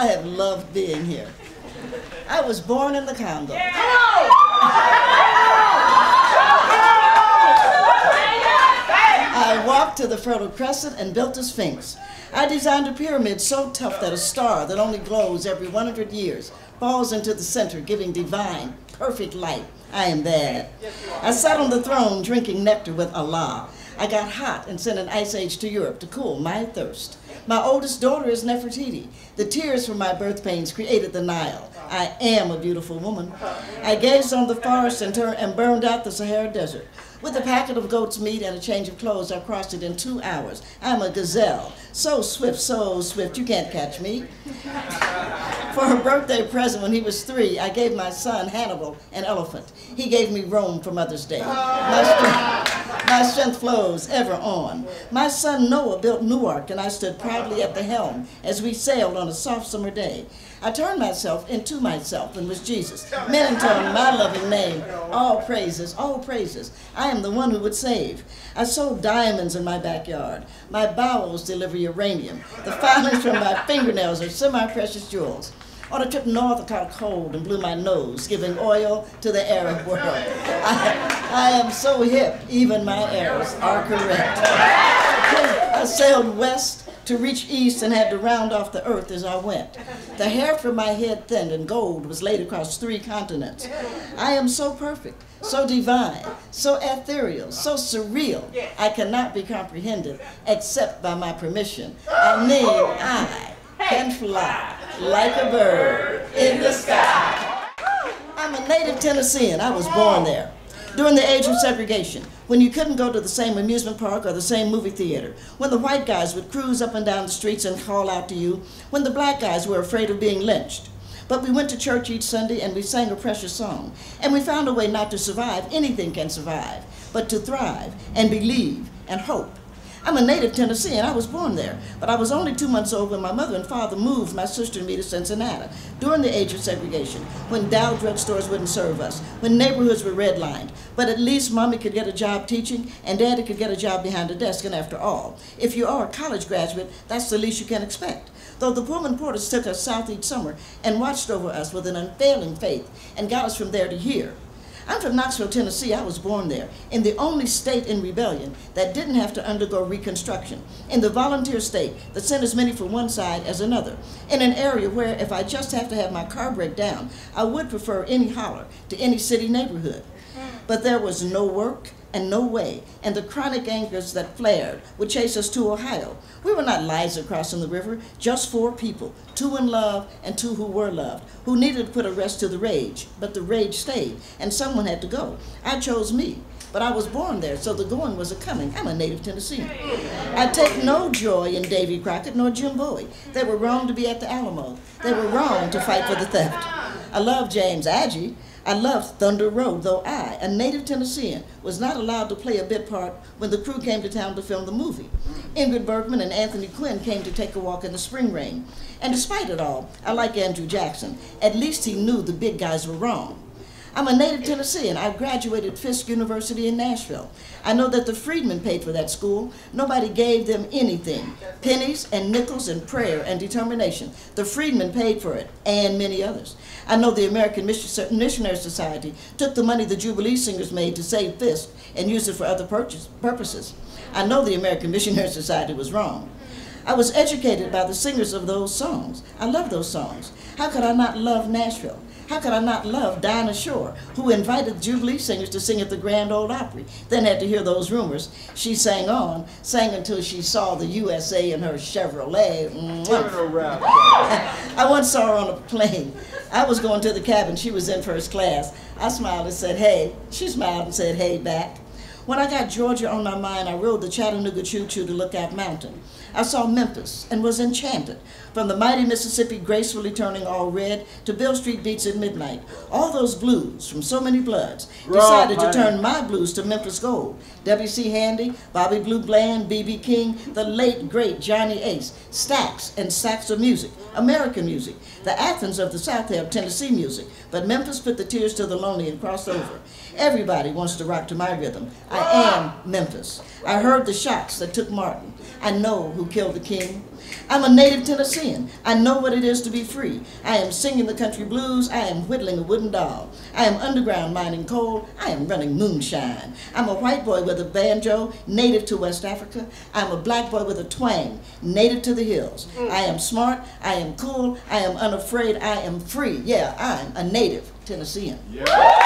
I have loved being here. I was born in the Congo. I walked to the Fertile Crescent and built a Sphinx. I designed a pyramid so tough that a star that only glows every 100 years falls into the center, giving divine, perfect light. I am that. I sat on the throne drinking nectar with Allah. I got hot and sent an ice age to Europe to cool my thirst. My oldest daughter is Nefertiti. The tears from my birth pains created the Nile. I am a beautiful woman. I gazed on the forest and burned out the Sahara Desert. With a packet of goat's meat and a change of clothes, I crossed it in 2 hours. I'm a gazelle, so swift, you can't catch me. For her birthday present when he was 3, I gave my son Hannibal an elephant. He gave me Rome for Mother's Day. My strength flows ever on. My son Noah built Newark, and I stood proudly at the helm as we sailed on a soft summer day. I turned myself into myself and was Jesus. Men intoned my loving name. All praises, all praises. I am the one who would save. I sowed diamonds in my backyard. My bowels deliver uranium. The filings from my fingernails are semi-precious jewels. On a trip north, I caught a cold and blew my nose, giving oil to the Arab world. I am so hip, even my errors are correct. I sailed west to reach east and had to round off the earth as I went. The hair from my head thinned and gold was laid across 3 continents. I am so perfect, so divine, so ethereal, so surreal, I cannot be comprehended except by my permission. I can fly like a bird in the sky. I'm a native Tennessean. I was born there. During the age of segregation, when you couldn't go to the same amusement park or the same movie theater, when the white guys would cruise up and down the streets and call out to you, when the black guys were afraid of being lynched. But we went to church each Sunday and we sang a precious song, and we found a way not to survive. Anything can survive, but to thrive and believe and hope. I'm a native Tennessean. I was born there, but I was only 2 months old when my mother and father moved my sister and me to Cincinnati during the age of segregation, when Dow drugstores wouldn't serve us, when neighborhoods were redlined. But at least Mommy could get a job teaching and Daddy could get a job behind a desk, and after all, if you are a college graduate, that's the least you can expect. Though the Pullman Porters took us south each summer and watched over us with an unfailing faith and got us from there to here. I'm from Knoxville, Tennessee. I was born there, in the only state in rebellion that didn't have to undergo reconstruction, in the volunteer state that sent as many from one side as another, in an area where if I just have to have my car break down, I would prefer any holler to any city neighborhood. But there was no work and no way, and the chronic angers that flared would chase us to Ohio. We were not Liza crossing the river, just 4 people, 2 in love and 2 who were loved, who needed to put a rest to the rage, but the rage stayed, and someone had to go. I chose me, but I was born there, so the going was a coming. I'm a native Tennessean. I take no joy in Davy Crockett nor Jim Bowie. They were wrong to be at the Alamo. They were wrong to fight for the theft. I love James Agee. I loved Thunder Road, though I, a native Tennessean, was not allowed to play a bit part when the crew came to town to film the movie. Ingrid Bergman and Anthony Quinn came to take a walk in the spring rain. And despite it all, I like Andrew Jackson. At least he knew the big guys were wrong. I'm a native Tennessean. I graduated Fisk University in Nashville. I know that the freedmen paid for that school. Nobody gave them anything. Pennies and nickels and prayer and determination. The freedmen paid for it, and many others. I know the American Missionary Society took the money the Jubilee Singers made to save Fisk and used it for other purposes. I know the American Missionary Society was wrong. I was educated by the singers of those songs. I love those songs. How could I not love Nashville? How could I not love Dinah Shore, who invited the Jubilee Singers to sing at the Grand Ole Opry, then had to hear those rumors? She sang on, sang until she saw the USA in her Chevrolet. I once saw her on a plane. I was going to the cabin. She was in first class. I smiled and said, hey. She smiled and said, hey, back. When I got Georgia on my mind, I rode the Chattanooga Choo-Choo to Lookout Mountain. I saw Memphis and was enchanted. From the mighty Mississippi gracefully turning all red to Bill Street beats at midnight. All those blues from so many bloods decided to turn my blues to Memphis gold. W.C. Handy, Bobby Blue Bland, B.B. King, the late great Johnny Ace, stacks and stacks of music, American music. The Athens of the South have Tennessee music, but Memphis put the tears to the lonely and crossed over. Everybody wants to rock to my rhythm. I am Memphis. I heard the shots that took Martin. I know who killed the king. I'm a native Tennessean. I know what it is to be free. I am singing the country blues. I am whittling a wooden doll. I am underground mining coal. I am running moonshine. I'm a white boy with a banjo, native to West Africa. I'm a black boy with a twang, native to the hills. I am smart. I am cool. I am unafraid. I am free. Yeah, I'm a native Tennessean. Yeah.